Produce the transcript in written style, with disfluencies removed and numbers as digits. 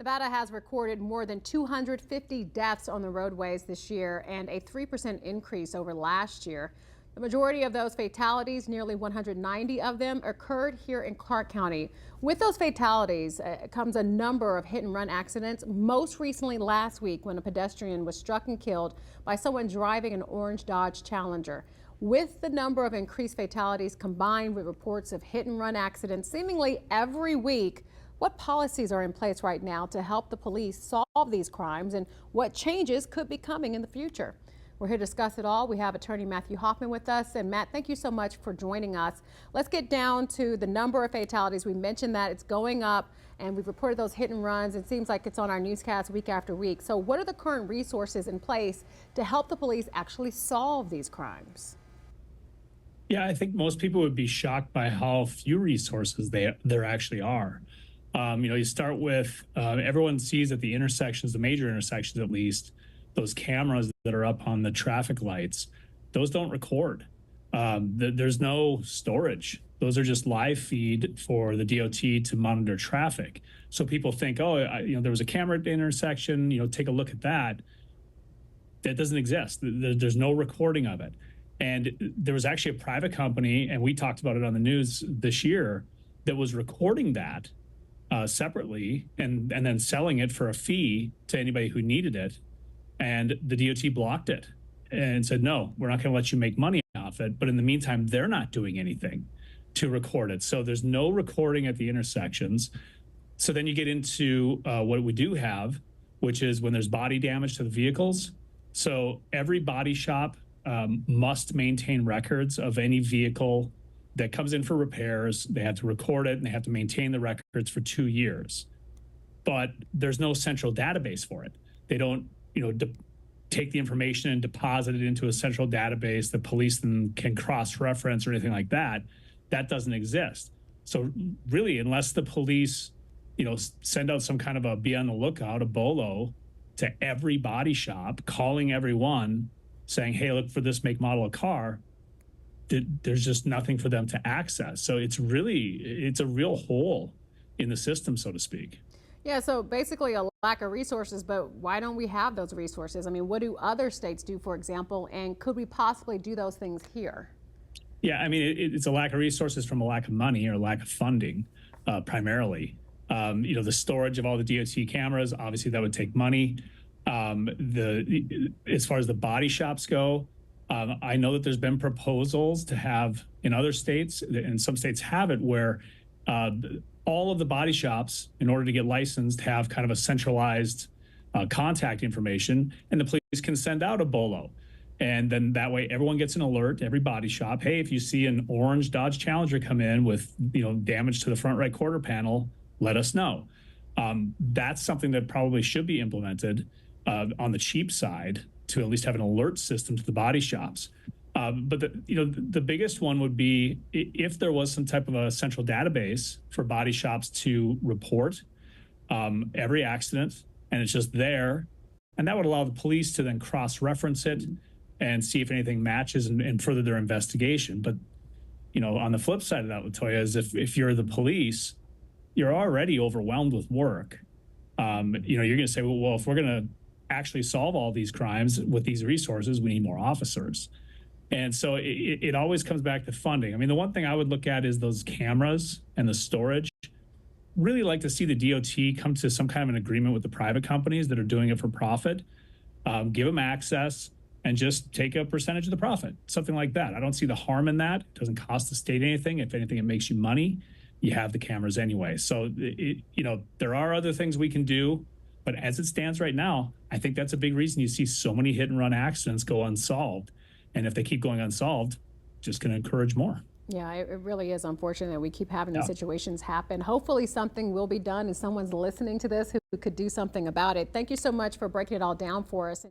Nevada has recorded more than 250 deaths on the roadways this year and a 3% increase over last year. The majority of those fatalities, nearly 190 of them, occurred here in Clark County. With those fatalities comes a number of hit and run accidents, most recently last week when a pedestrian was struck and killed by someone driving an orange Dodge Challenger. With the number of increased fatalities combined with reports of hit and run accidents seemingly every week, what policies are in place right now to help the police solve these crimes and what changes could be coming in the future? We're here to discuss it all. We have attorney Matthew Hoffmann with us. And Matt, thank you so much for joining us. Let's get down to the number of fatalities. We mentioned that it's going up and we've reported those hit and runs. It seems like it's on our newscast week after week. So what are the current resources in place to help the police actually solve these crimes? Yeah, I think most people would be shocked by how few resources there actually are. You start with everyone sees at the intersections, the major intersections at least, those cameras that are up on the traffic lights. Those don't record. There's no storage. Those are just live feed for the DOT to monitor traffic. So people think, oh, there was a camera at the intersection, take a look at that. That doesn't exist. There's no recording of it. And there was actually a private company, and we talked about it on the news this year, that was recording that separately and then selling it for a fee to anybody who needed it. And the DOT blocked it and said, no, we're not going to let you make money off it. But in the meantime, they're not doing anything to record it. So there's no recording at the intersections. So then you get into what we do have, which is when there's body damage to the vehicles. So every body shop must maintain records of any vehicle that comes in for repairs. They have to record it and they have to maintain the records for 2 years. But there's no central database for it. They don't, take the information and deposit it into a central database that police then can cross-reference or anything like that. That doesn't exist. So really, unless the police, send out some kind of a be on the lookout, a BOLO, to every body shop, calling everyone, saying, hey, look for this make, model of car, there's just nothing for them to access. So it's a real hole in the system, so to speak. Yeah, so basically a lack of resources, but why don't we have those resources? I mean, what do other states do, for example, and could we possibly do those things here? Yeah, I mean, it's a lack of resources from a lack of money or lack of funding, primarily. The storage of all the DOT cameras, obviously that would take money. As far as the body shops go, I know that there's been proposals to have in other states, and some states have it, where all of the body shops, in order to get licensed, have kind of a centralized contact information, and the police can send out a BOLO. And then that way everyone gets an alert, every body shop, hey, if you see an orange Dodge Challenger come in with damage to the front right quarter panel, let us know. That's something that probably should be implemented on the cheap side to at least have an alert system to the body shops. But the biggest one would be if there was some type of a central database for body shops to report every accident, and it's just there, and that would allow the police to then cross-reference it and see if anything matches and further their investigation. But on the flip side of that, Latoya, is if you're the police, you're already overwhelmed with work. You're going to say, well, if we're going to actually solve all these crimes with these resources, we need more officers. And so it always comes back to funding. I mean, the one thing I would look at is those cameras and the storage. Really like to see the DOT come to some kind of an agreement with the private companies that are doing it for profit, give them access, and just take a percentage of the profit, something like that. I don't see the harm in that. It doesn't cost the state anything. If anything, it makes you money. You have the cameras anyway. So, there are other things we can do. But as it stands right now, I think that's a big reason you see so many hit and run accidents go unsolved. And if they keep going unsolved, just going to encourage more. Yeah, it really is unfortunate that we keep having these situations happen. Hopefully something will be done and someone's listening to this who could do something about it. Thank you so much for breaking it all down for us.